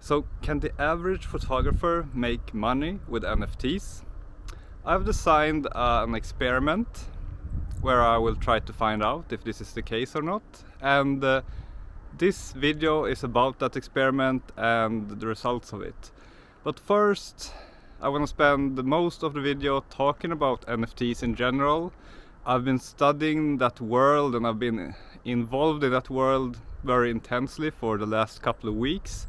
So, can the average photographer make money with NFTs? I've designed an experiment where I will try to find out if this is the case or not. And this video is about that experiment and the results of it. But first, I want to spend most of the video talking about NFTs in general. I've been studying that world and I've been involved in that world very intensely for the last couple of weeks.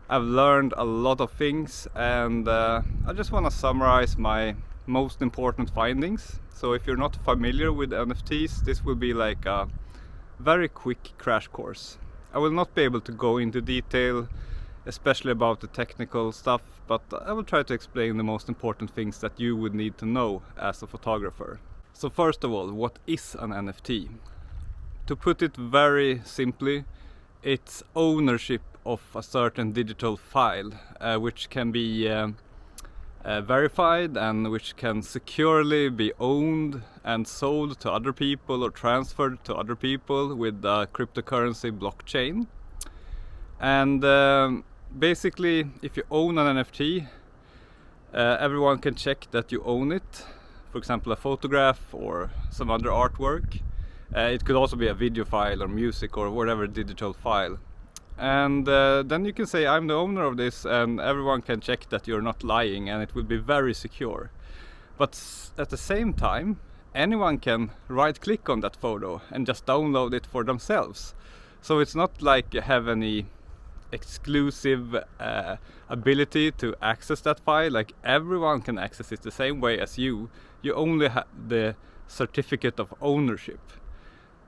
I've learned a lot of things, and I just want to summarize my most important findings. So if you're not familiar with NFTs, this will be like a very quick crash course. I will not be able to go into detail, especially about the technical stuff, but I will try to explain the most important things that you would need to know as a photographer. So first of all, what is an NFT? To put it very simply, it's ownership of a certain digital file, which can be verified and which can securely be owned and sold to other people or transferred to other people with the cryptocurrency blockchain. And basically, if you own an NFT, everyone can check that you own it. For example, a photograph or some other artwork. It could also be a video file or music or whatever digital file. And then you can say, I'm the owner of this, and everyone can check that you're not lying, and it will be very secure. But at the same time, anyone can right click on that photo and just download it for themselves. So it's not like you have any exclusive ability to access that file. Like, everyone can access it the same way as you. You only have the certificate of ownership.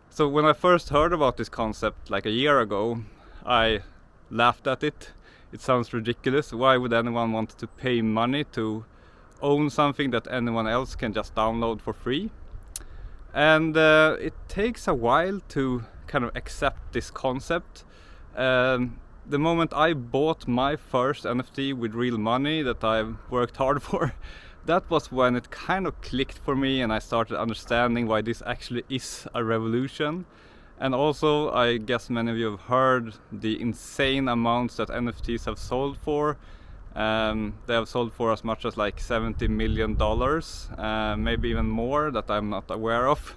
So when I first heard about this concept like a year ago, I laughed at it. It sounds ridiculous. Why would anyone want to pay money to own something that anyone else can just download for free? And it takes a while to kind of accept this concept. The moment I bought my first NFT with real money that I've worked hard for, that was when it kind of clicked for me and I started understanding why this actually is a revolution. And also, I guess many of you have heard the insane amounts that NFTs have sold for. They have sold for as much as like $70 million, maybe even more that I'm not aware of,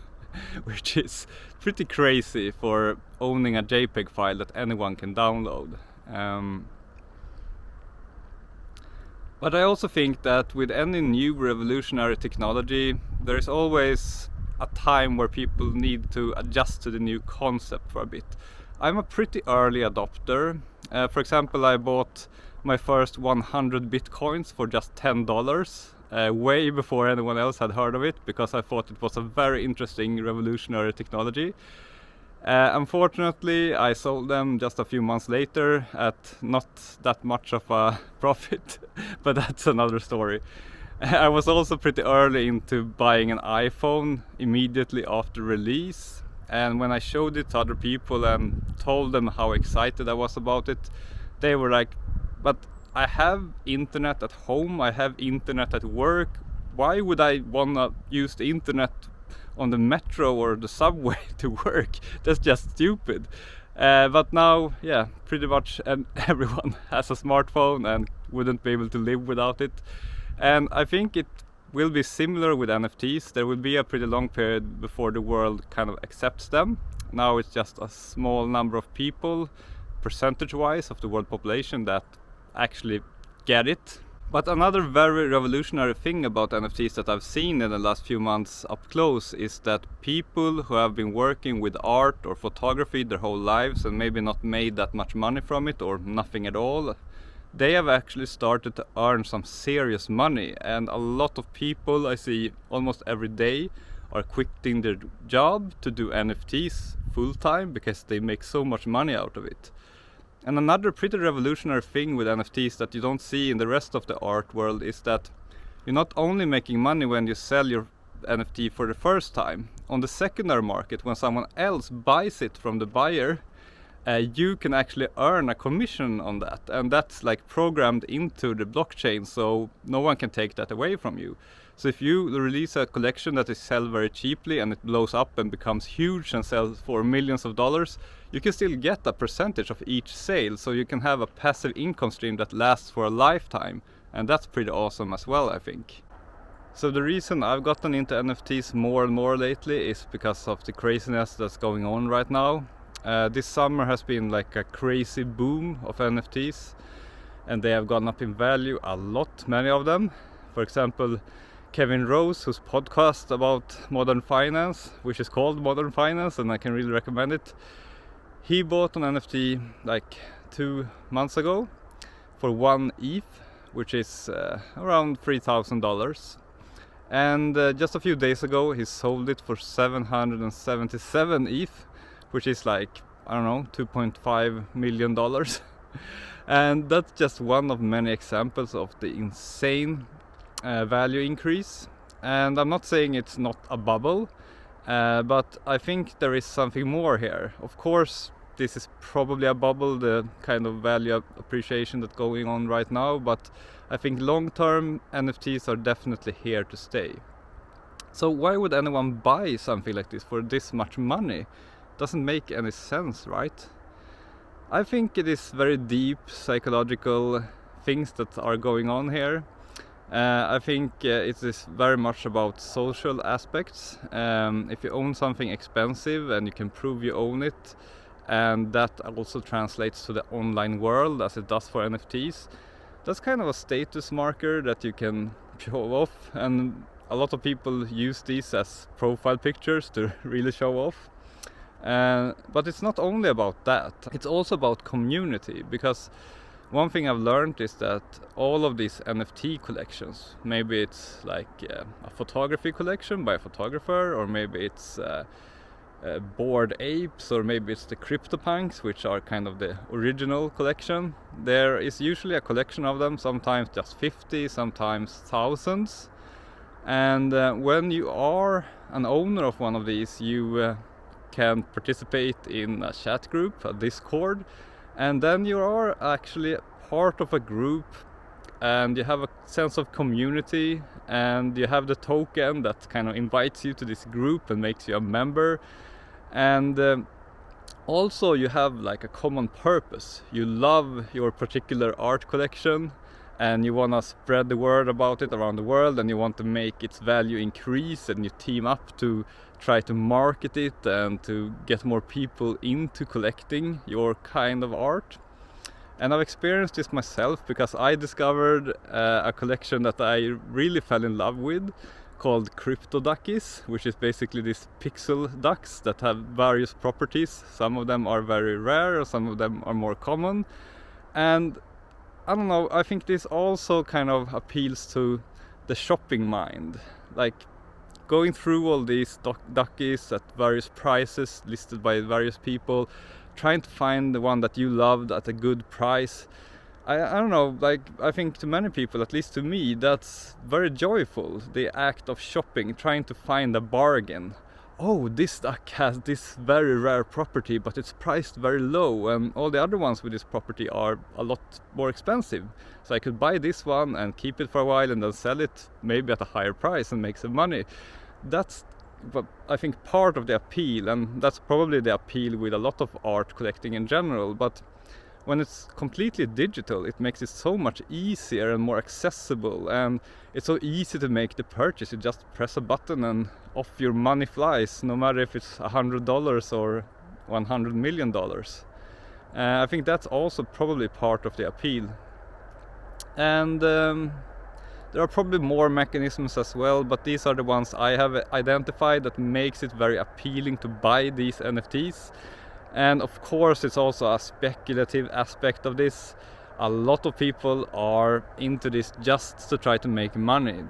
which is pretty crazy for owning a JPEG file that anyone can download. But I also think that with any new revolutionary technology, there is always a time where people need to adjust to the new concept for a bit. I'm a pretty early adopter. For example, I bought my first 100 bitcoins for just $10, way before anyone else had heard of it, because I thought it was a very interesting revolutionary technology. Unfortunately, I sold them just a few months later at not that much of a profit, but that's another story. I was also pretty early into buying an iPhone immediately after release, and when I showed it to other people and told them how excited I was about it, they were like, but I have internet at home, I have internet at work, why would I wanna use the internet on the metro or the subway to work? That's just stupid. But now, yeah, pretty much everyone has a smartphone and wouldn't be able to live without it. And I think it will be similar with NFTs. There will be a pretty long period before the world kind of accepts them. Now it's just a small number of people, percentage-wise, of the world population that actually get it. But another very revolutionary thing about NFTs that I've seen in the last few months up close is that people who have been working with art or photography their whole lives and maybe not made that much money from it or nothing at all, they have actually started to earn some serious money. And a lot of people I see almost every day are quitting their job to do NFTs full time because they make so much money out of it. And another pretty revolutionary thing with NFTs that you don't see in the rest of the art world is that you're not only making money when you sell your NFT for the first time. On the secondary market, when someone else buys it from the buyer, you can actually earn a commission on that, and that's like programmed into the blockchain, so no one can take that away from you. So if you release a collection that is sold very cheaply and it blows up and becomes huge and sells for millions of dollars, you can still get a percentage of each sale, so you can have a passive income stream that lasts for a lifetime, and that's pretty awesome as well, I think. So the reason I've gotten into NFTs more and more lately is because of the craziness that's going on right now. This summer has been like a crazy boom of NFTs, and they have gone up in value a lot, many of them. For example, Kevin Rose, whose podcast about modern finance, which is called Modern Finance, and I can really recommend it. He bought an NFT like 2 months ago for 1 ETH, which is around $3,000. And just a few days ago he sold it for 777 ETH, which is like, I don't know, $2.5 million. And that's just one of many examples of the insane value increase. And I'm not saying it's not a bubble, but I think there is something more here. Of course, this is probably a bubble, the kind of value appreciation that's going on right now, but I think long-term NFTs are definitely here to stay. So why would anyone buy something like this for this much money? Doesn't make any sense, right? I think it is very deep psychological things that are going on here. I think it is very much about social aspects. If you own something expensive and you can prove you own it, and that also translates to the online world as it does for NFTs, that's kind of a status marker that you can show off, and a lot of people use these as profile pictures to really show off. But it's not only about that, it's also about community, because one thing I've learned is that all of these NFT collections, maybe it's like a photography collection by a photographer, or maybe it's Bored Apes, or maybe it's the CryptoPunks, which are kind of the original collection. There is usually a collection of them, sometimes just 50, sometimes thousands. And when you are an owner of one of these, you can participate in a chat group, a Discord, and then you are actually part of a group, and you have a sense of community, and you have the token that kind of invites you to this group and makes you a member. And also you have like a common purpose. You love your particular art collection and you want to spread the word about it around the world, and you want to make its value increase, and you team up to try to market it and to get more people into collecting your kind of art. And I've experienced this myself, because I discovered a collection that I really fell in love with, called Crypto Duckies, which is basically these pixel ducks that have various properties. Some of them are very rare, some of them are more common. And I don't know, I think this also kind of appeals to the shopping mind. Like going through all these duckies at various prices listed by various people, trying to find the one that you loved at a good price. I don't know, like I think to many people, at least to me, that's very joyful, the act of shopping, trying to find a bargain. Oh, this duck has this very rare property, but it's priced very low, and all the other ones with this property are a lot more expensive. So I could buy this one and keep it for a while and then sell it maybe at a higher price and make some money. That's, but I think, part of the appeal, and that's probably the appeal with a lot of art collecting in general. But when it's completely digital, it makes it so much easier and more accessible, and it's so easy to make the purchase. You just press a button and off your money flies, no matter if it's $100 or $100 million. I think that's also probably part of the appeal. And there are probably more mechanisms as well, but these are the ones I have identified that makes it very appealing to buy these NFTs. And of course it's also a speculative aspect of this. A lot of people are into this just to try to make money,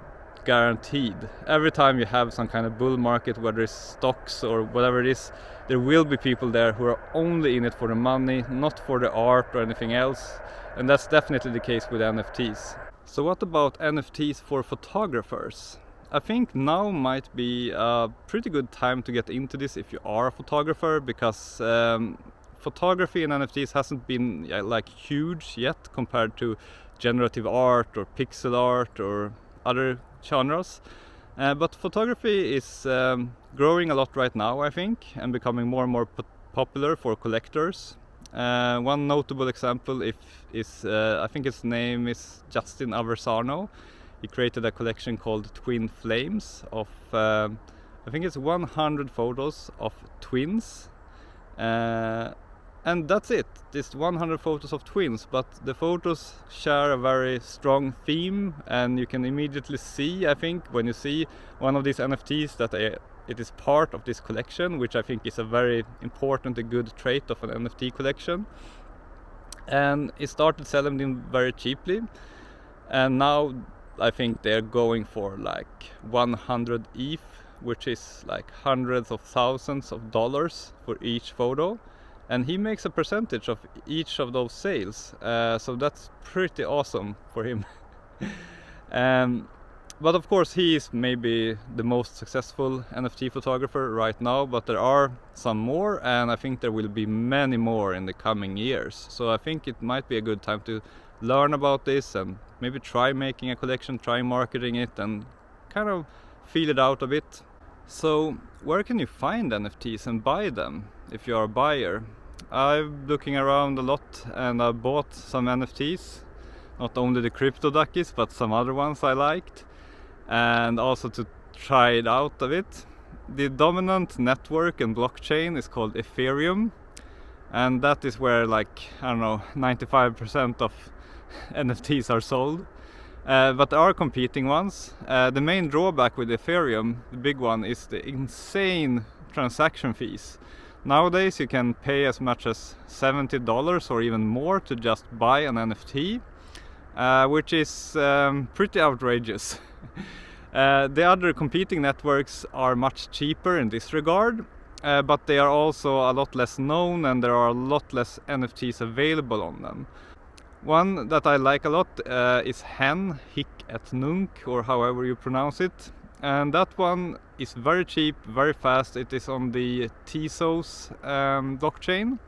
guaranteed. Every time you have some kind of bull market, whether it's stocks or whatever it is, there will be people there who are only in it for the money, not for the art or anything else. And that's definitely the case with NFTs. So what about NFTs for photographers? I think now might be a pretty good time to get into this if you are a photographer, because photography in NFTs hasn't been like huge yet compared to generative art or pixel art or other genres. But photography is growing a lot right now, I think, and becoming more and more popular for collectors. One notable example is I think his name is Justin Aversano. He created a collection called Twin Flames of I think it's 100 photos of twins, and that's it. Just 100 photos of twins, but the photos share a very strong theme, and you can immediately see, I think, when you see one of these NFTs that it is part of this collection, which I think is a very important and good trait of an NFT collection. And it started selling them very cheaply, and now I think they're going for like 100 ETH, which is like hundreds of thousands of dollars for each photo, and he makes a percentage of each of those sales, so that's pretty awesome for him. But of course he is maybe the most successful NFT photographer right now, but there are some more, and I think there will be many more in the coming years. So I think it might be a good time to learn about this and maybe try making a collection, try marketing it, and kind of feel it out a bit. So where can you find NFTs and buy them if you are a buyer? I'm looking around a lot and I bought some NFTs, not only the crypto duckies but some other ones I liked, and also to try it out a bit. The dominant network and blockchain is called Ethereum, and that is where, like, I don't know, 95% of NFTs are sold. But there are competing ones. The main drawback with Ethereum, the big one, is the insane transaction fees. Nowadays you can pay as much as $70 or even more to just buy an NFT, which is pretty outrageous. The other competing networks are much cheaper in this regard, but they are also a lot less known and there are a lot less NFTs available on them. One that I like a lot is Hen, Hic et Nunc, or however you pronounce it. And that one is very cheap, very fast. It is on the Tezos blockchain.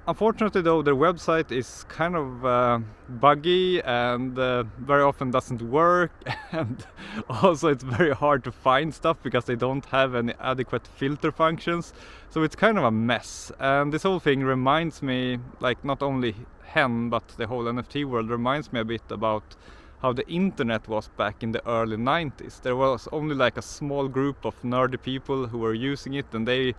Unfortunately though, their website is kind of buggy and very often doesn't work, and also it's very hard to find stuff because they don't have any adequate filter functions, so it's kind of a mess. And this whole thing reminds me, like, not only Hen but the whole NFT world reminds me a bit about how the internet was back in the early 90s. There was only like a small group of nerdy people who were using it, and they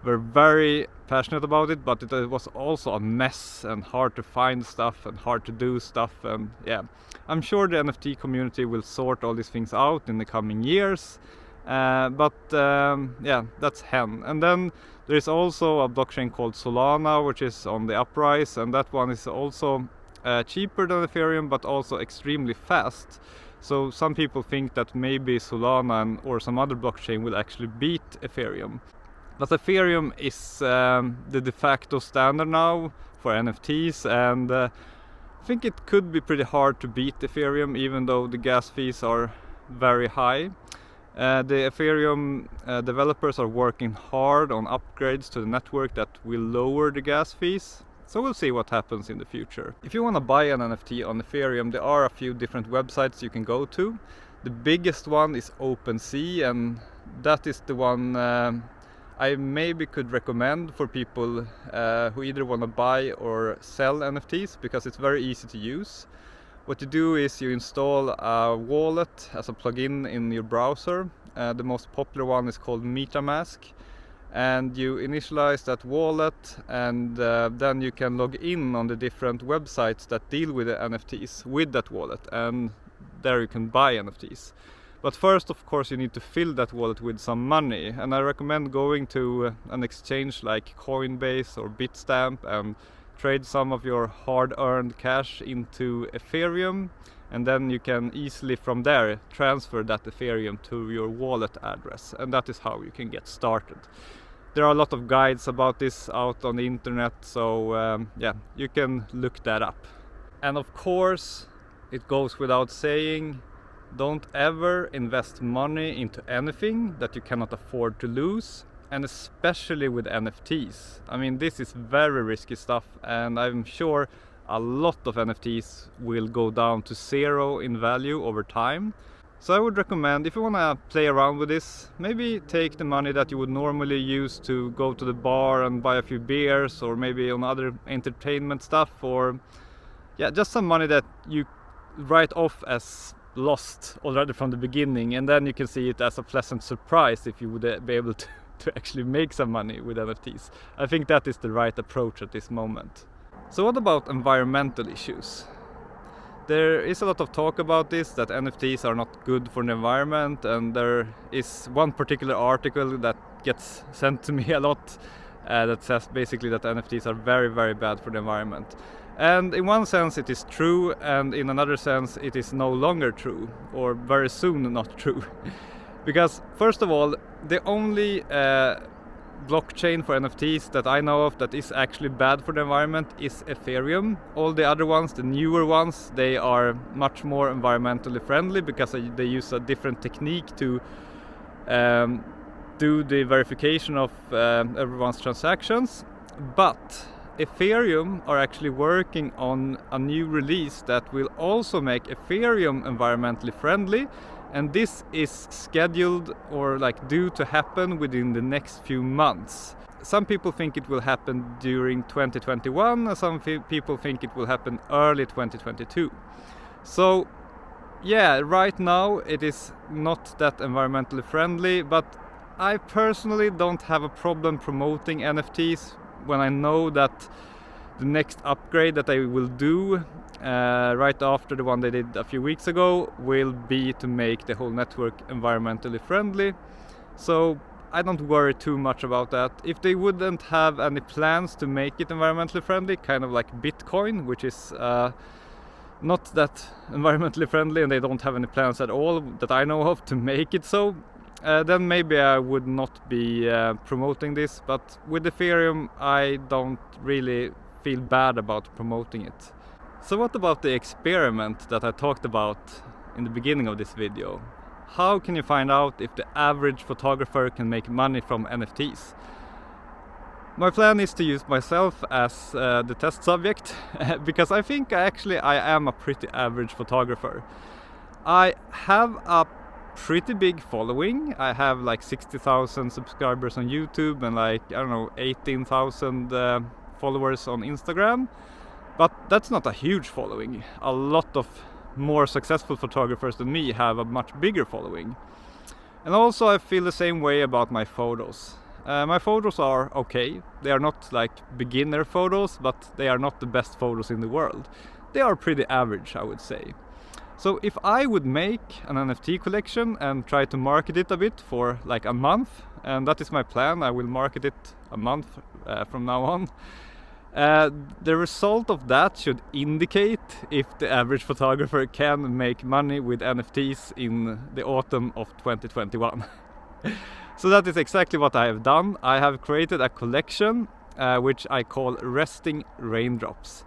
were very passionate about it, but it was also a mess and hard to find stuff and hard to do stuff. And yeah, I'm sure the NFT community will sort all these things out in the coming years, but yeah, that's Hen. And then there is also a blockchain called Solana, which is on the uprise, and that one is also cheaper than Ethereum but also extremely fast. So some people think that maybe Solana or some other blockchain will actually beat Ethereum. But Ethereum is the de facto standard now for NFTs, and I think it could be pretty hard to beat Ethereum, even though the gas fees are very high. The Ethereum developers are working hard on upgrades to the network that will lower the gas fees. So we'll see what happens in the future. If you want to buy an NFT on Ethereum, there are a few different websites you can go to. The biggest one is OpenSea, and that is the one I maybe could recommend for people who either want to buy or sell NFTs, because it's very easy to use. What you do is you install a wallet as a plugin in your browser. The most popular one is called MetaMask, and you initialize that wallet, and then you can log in on the different websites that deal with the NFTs with that wallet, and there you can buy NFTs. But first, of course, you need to fill that wallet with some money, and I recommend going to an exchange like Coinbase or Bitstamp and trade some of your hard-earned cash into Ethereum, and then you can easily from there transfer that Ethereum to your wallet address, and that is how you can get started. There are a lot of guides about this out on the internet, so yeah, you can look that up. And of course, it goes without saying, don't ever invest money into anything that you cannot afford to lose. and especially with NFTs. I mean, this is very risky stuff, and I'm sure a lot of NFTs will go down to zero in value over time. So I would recommend, if you want to play around with this, maybe take the money that you would normally use to go to the bar and buy a few beers, or maybe on other entertainment stuff, or yeah, just some money that you write off as lost already from the beginning, and then you can see it as a pleasant surprise if you would be able to actually make some money with NFTs. I think that is the right approach at this moment. So what about environmental issues? There is a lot of talk about this, that NFTs are not good for the environment, and there is one particular article that gets sent to me a lot that says basically that NFTs are very, very bad for the environment. And in one sense it is true, and in another sense it is no longer true, or very soon not true. Because first of all, the only blockchain for NFTs that I know of that is actually bad for the environment is Ethereum. All the other ones, the newer ones, they are much more environmentally friendly because they use a different technique to do the verification of everyone's transactions. But Ethereum are actually working on a new release that will also make Ethereum environmentally friendly, and this is scheduled or due to happen within the next few months. Some people think it will happen during 2021, and some people think it will happen early 2022. So yeah, right now it is not that environmentally friendly, but I personally don't have a problem promoting NFTs when I know that the next upgrade that they will do right after the one they did a few weeks ago will be to make the whole network environmentally friendly. So I don't worry too much about that. If they wouldn't have any plans to make it environmentally friendly, kind of like Bitcoin, which is not that environmentally friendly, and they don't have any plans at all that I know of to make it so, then maybe I would not be promoting this. But with Ethereum I don't really feel bad about promoting it. So what about the experiment that I talked about in the beginning of this video? How can you find out if the average photographer can make money from NFTs? My plan is to use myself as the test subject because I think I am a pretty average photographer. I have a pretty big following. I have 60,000 subscribers on YouTube and 18,000 followers on Instagram. But that's not a huge following. A lot of more successful photographers than me have a much bigger following. And also I feel the same way about my photos. My photos are okay. They are not beginner photos, but they are not the best photos in the world. They are pretty average, I would say. So if I would make an NFT collection and try to market it a bit for a month, and that is my plan, I will market it a month from now on, the result of that should indicate if the average photographer can make money with NFTs in the autumn of 2021. So that is exactly what I have done. I have created a collection which I call Resting Raindrops.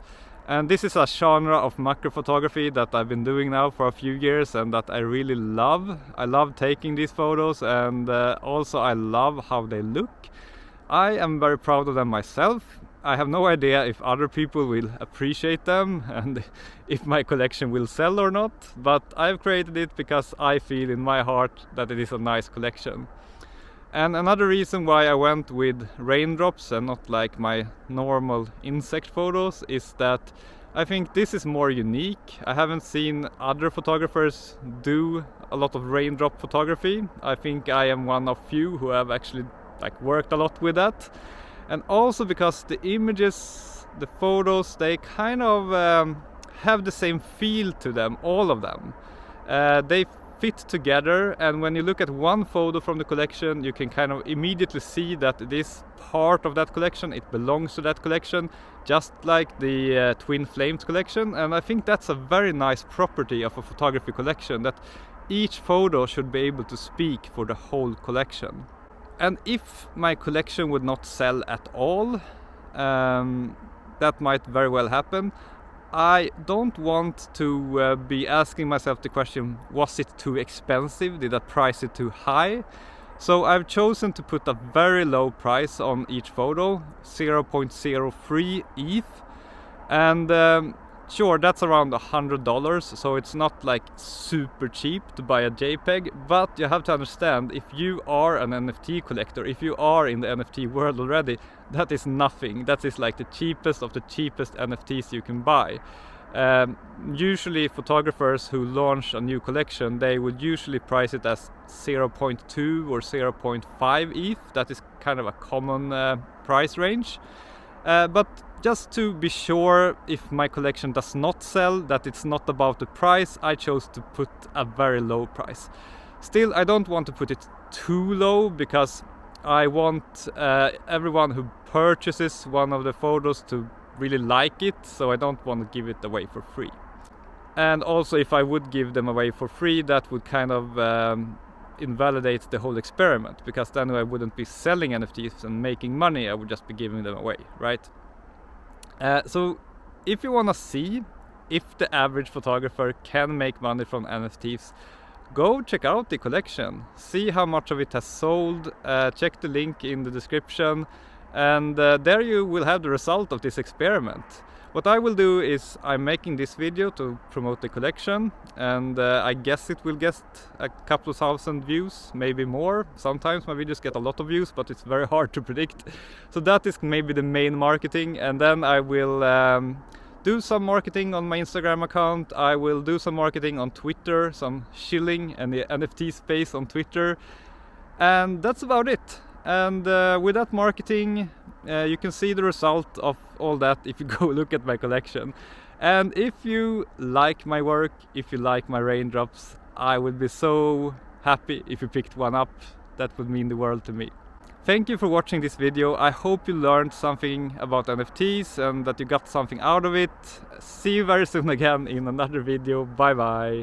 And this is a genre of macro photography that I've been doing now for a few years and that I really love. I love taking these photos, and also I love how they look. I am very proud of them myself. I have no idea if other people will appreciate them and if my collection will sell or not, but I've created it because I feel in my heart that it is a nice collection. And another reason why I went with raindrops and not my normal insect photos is that I think this is more unique. I haven't seen other photographers do a lot of raindrop photography. I think I am one of few who have actually worked a lot with that. And also because the images, the photos, they kind of have the same feel to them, all of them. They fit together, and when you look at one photo from the collection, you can kind of immediately see that this part of that collection, it belongs to that collection, just like the Twin Flames collection. And I think that's a very nice property of a photography collection, that each photo should be able to speak for the whole collection. And if my collection would not sell at all, that might very well happen. I don't want to be asking myself the question, was it too expensive? Did I price it too high? So I've chosen to put a very low price on each photo, 0.03 ETH, and sure, that's around $100, so it's not like super cheap to buy a JPEG, but you have to understand, if you are an NFT collector, if you are in the NFT world already, that is nothing. That is like the cheapest of the cheapest NFTs you can buy. Usually photographers who launch a new collection, they would usually price it as 0.2 or 0.5 ETH. That is kind of a common price range. But just to be sure, if my collection does not sell, that it's not about the price, I chose to put a very low price. Still, I don't want to put it too low, because I want everyone who purchases one of the photos to really like it, so I don't want to give it away for free. And also, if I would give them away for free, that would kind of invalidate the whole experiment, because then I wouldn't be selling NFTs and making money, I would just be giving them away, right? So if you want to see if the average photographer can make money from NFTs, go check out the collection, see how much of it has sold, check the link in the description, and there you will have the result of this experiment. What I will do is, I'm making this video to promote the collection, and I guess it will get a couple of thousand views, maybe more. Sometimes my videos get a lot of views, but it's very hard to predict. So that is maybe the main marketing, and then I will do some marketing on my Instagram account. I will do some marketing on Twitter, some shilling and the NFT space on Twitter, and that's about it. And with that marketing, you can see the result of all that if you go look at my collection. And if you like my work, if you like my raindrops, I would be so happy if you picked one up. That would mean the world to me. Thank you for watching this video. I hope you learned something about NFTs and that you got something out of it. See you very soon again in another video. Bye bye.